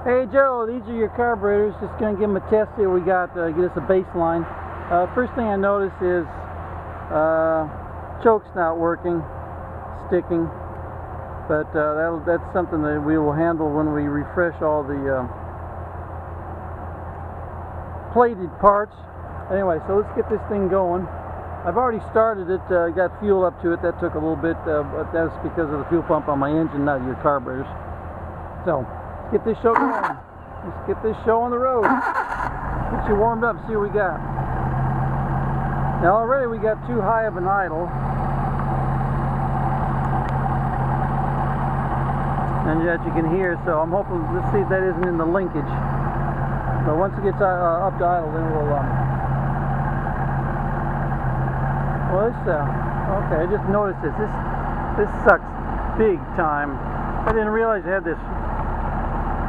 Hey Joe, these are your carburetors. Just going to give them a test, see what we got, get us a baseline. First thing I notice is choke's not working, sticking, but that's something that we will handle when we refresh all the plated parts. Anyway, so let's get this thing going. I've already started it, got fuel up to it. That took a little bit, but that's because of the fuel pump on my engine, not your carburetors. So let's get this show going. Let's get this show on the road. Get you warmed up, see what we got. Now already we got too high of an idle. And that you can hear, so I'm hoping, let's see if that isn't in the linkage. So once it gets up to idle, then we'll, well this, okay, I just noticed this. This sucks big time. I didn't realize I had this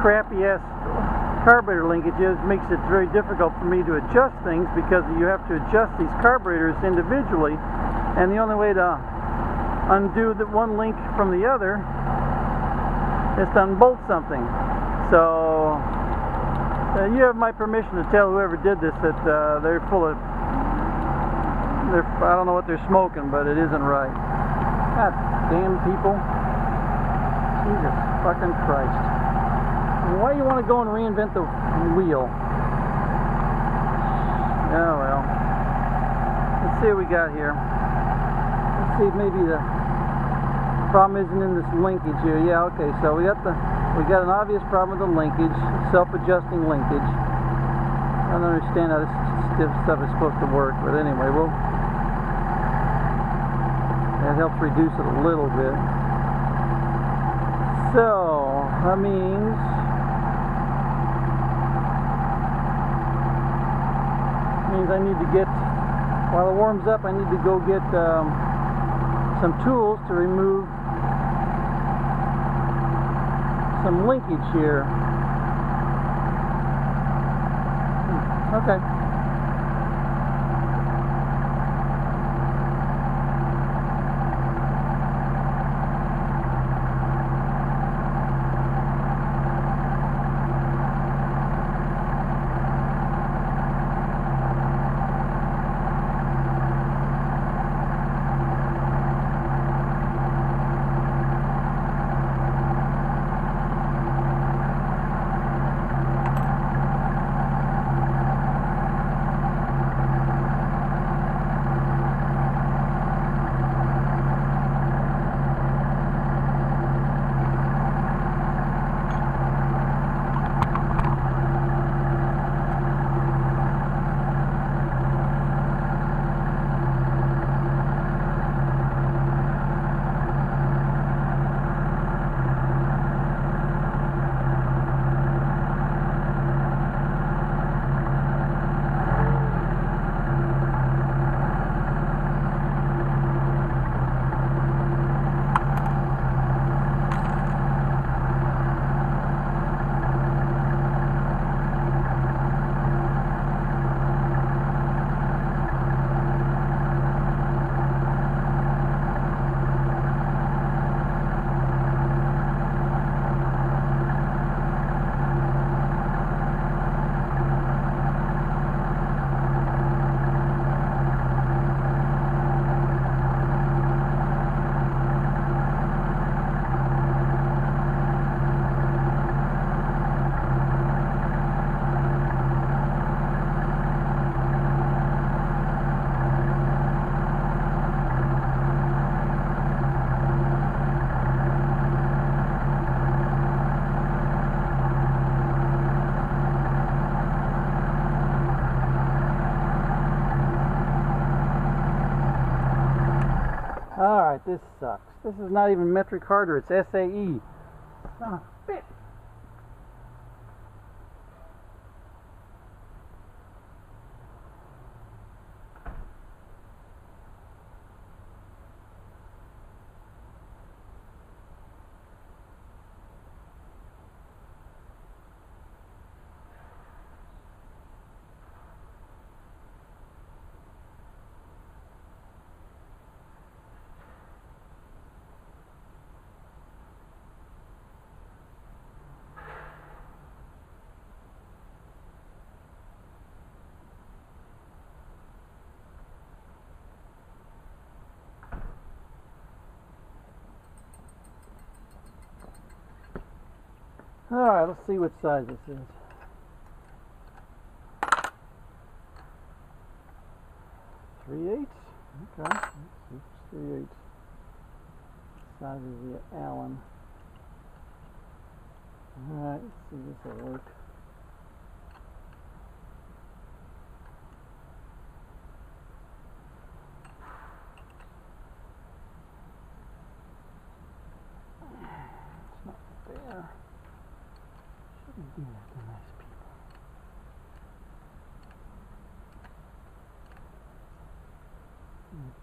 crappy ass carburetor linkage. It makes it very difficult for me to adjust things because you have to adjust these carburetors individually, and the only way to undo the one link from the other is to unbolt something. So you have my permission to tell whoever did this that they're full of, I don't know what they're smoking, but it isn't right. God damn people. Jesus fucking Christ. Why do you want to go and reinvent the wheel? Oh well. Let's see what we got here. Let's see if maybe the problem isn't in this linkage here. Yeah, okay, so we got an obvious problem with the linkage, self-adjusting linkage. I don't understand how this stiff stuff is supposed to work, but anyway, that helps reduce it a little bit. So that means I need to get, while it warms up, I need to go get some tools to remove some linkage here. Okay. Alright, this sucks. This is not even metric hardware, it's SAE. Son of a bitch. Alright, let's see what size this is. 3/8. Okay, let's see if it's 3/8. Size of the Allen. Alright, let's see if this will work. It's not there. Shouldn't do that to nice people.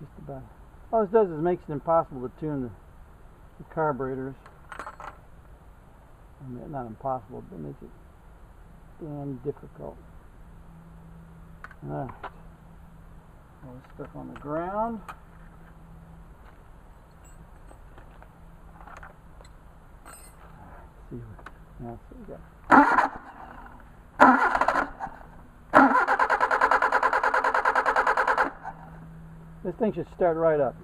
Just about. All this does is makes it impossible to tune the carburetors. I mean, not impossible, but makes it damn difficult. Alright. All this stuff on the ground. Let's see what. Now, so we got. This thing should start right up.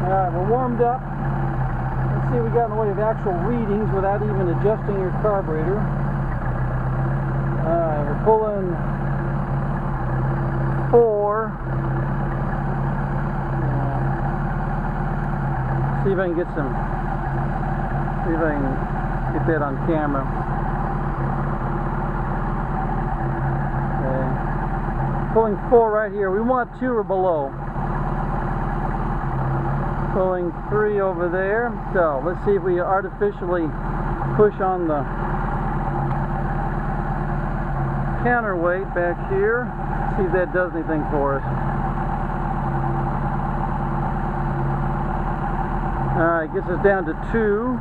Alright, we're warmed up. Let's see what we got in the way of actual readings without even adjusting your carburetor. Alright, we're pulling 4. See if I can get some, see if I can get that on camera. Okay. Pulling 4 right here. We want 2 or below. Pulling 3 over there. So let's see if we artificially push on the counterweight back here. See if that does anything for us. Alright, gets us down to 2.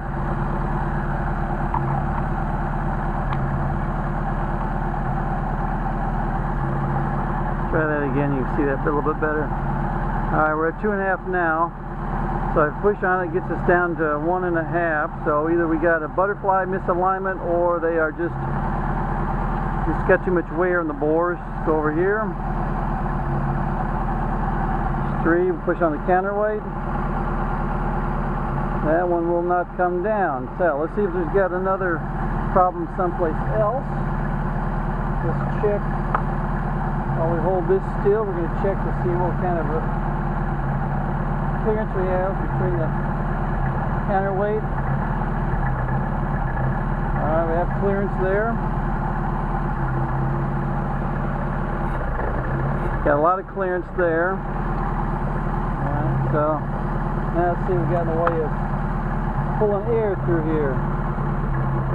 Try that again, you can see that a little bit better. Alright, we're at 2.5 now. So if I push on it, it gets us down to 1.5. So either we got a butterfly misalignment or they are just got too much wear in the bores. Let's go over here. 3, we push on the counterweight. That one will not come down. So let's see if there's got another problem someplace else. Let's check. While we hold this still, we're going to check to see what kind of a clearance we have between the counterweight. Alright, we have clearance there. Got a lot of clearance there. Alright, so now let's see what we got in the way of pulling air through here.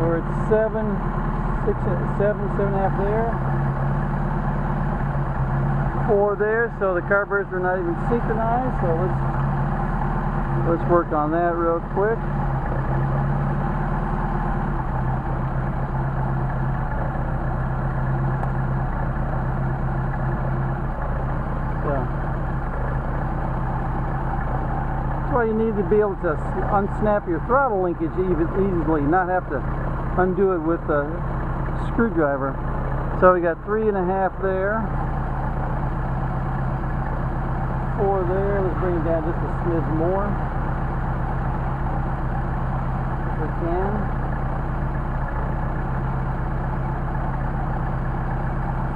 We're at 7.5 there. 4 there, so the carburetors are not even synchronized, so let's work on that real quick. Why you need to be able to unsnap your throttle linkage easily, not have to undo it with a screwdriver. So we got 3.5 there, 4 there. Let's bring it down just a smidge more if we can.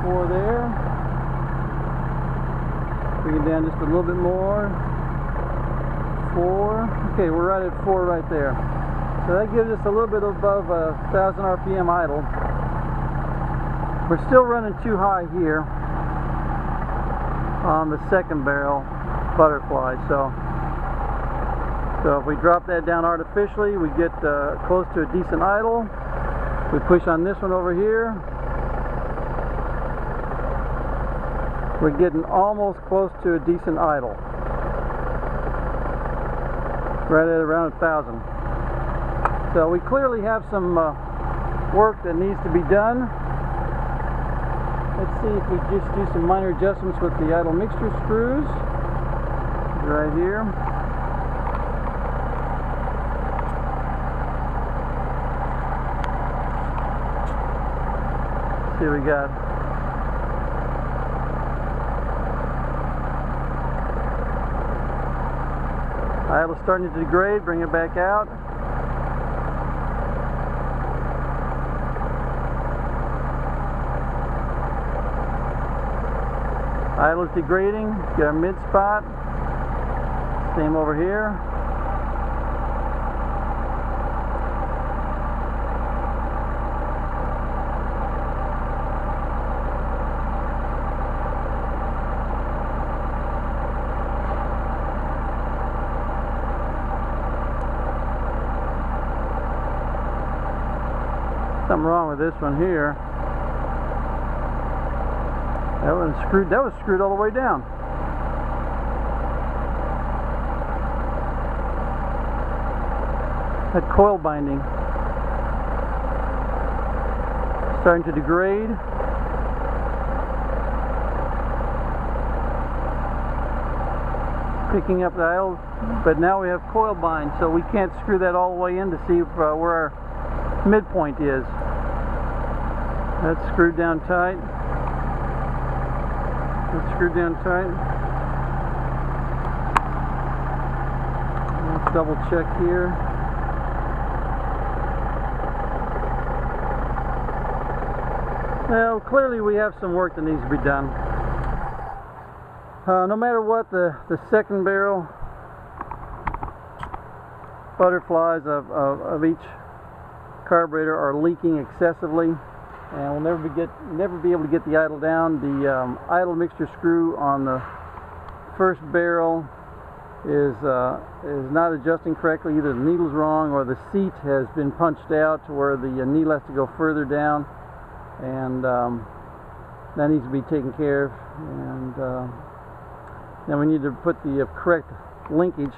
4 there. Bring it down just a little bit more. 4. Okay, we're right at 4 right there. So that gives us a little bit above 1,000 RPM idle. We're still running too high here on the second barrel butterfly. So if we drop that down artificially, we get close to a decent idle. We push on this one over here. We're getting almost close to a decent idle. Right at around 1,000. So we clearly have some work that needs to be done. Let's see if we just do some minor adjustments with the idle mixture screws. right here. See what we got. Idle's starting to degrade, bring it back out. Idle is degrading, get our mid spot. Same over here. Something wrong with this one here. That was screwed all the way down. That coil binding starting to degrade. Picking up the idle, but now we have coil bind, so we can't screw that all the way in to see where our midpoint is. That's screwed down tight. That's screwed down tight. Let's double check here. Well, clearly we have some work that needs to be done. No matter what, the second barrel butterflies of each carburetor are leaking excessively, and we'll never be able to get the idle down. The idle mixture screw on the first barrel is not adjusting correctly. Either the needle's wrong or the seat has been punched out to where the needle has to go further down, and that needs to be taken care of. And then we need to put the correct linkage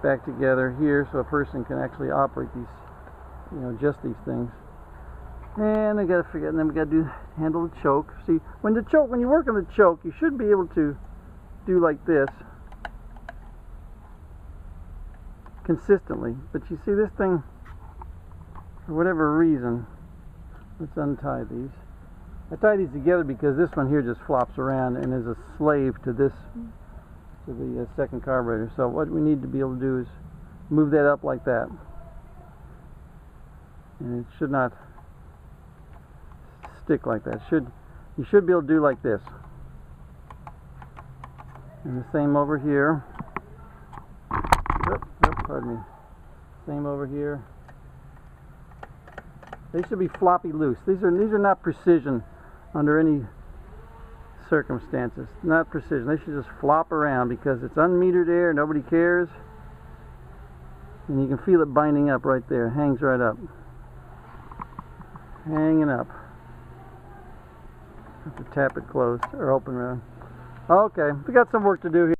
back together here so a person can actually operate these, just these things. And I gotta forget, and then we gotta handle the choke. See, when you work on the choke, you should be able to do like this consistently. But you see this thing, for whatever reason, let's untie these. I tie these together because this one here just flops around and is a slave to the second carburetor. So what we need to be able to do is move that up like that, and it should not stick like that. You should be able to do like this. And the same over here. Pardon me. Same over here. They should be floppy loose. These are not precision under any circumstances. Not precision. They should just flop around because it's unmetered air. Nobody cares. And you can feel it binding up right there. It hangs right up. Hanging up. Have to tap it closed, or open rather. Okay, we got some work to do here.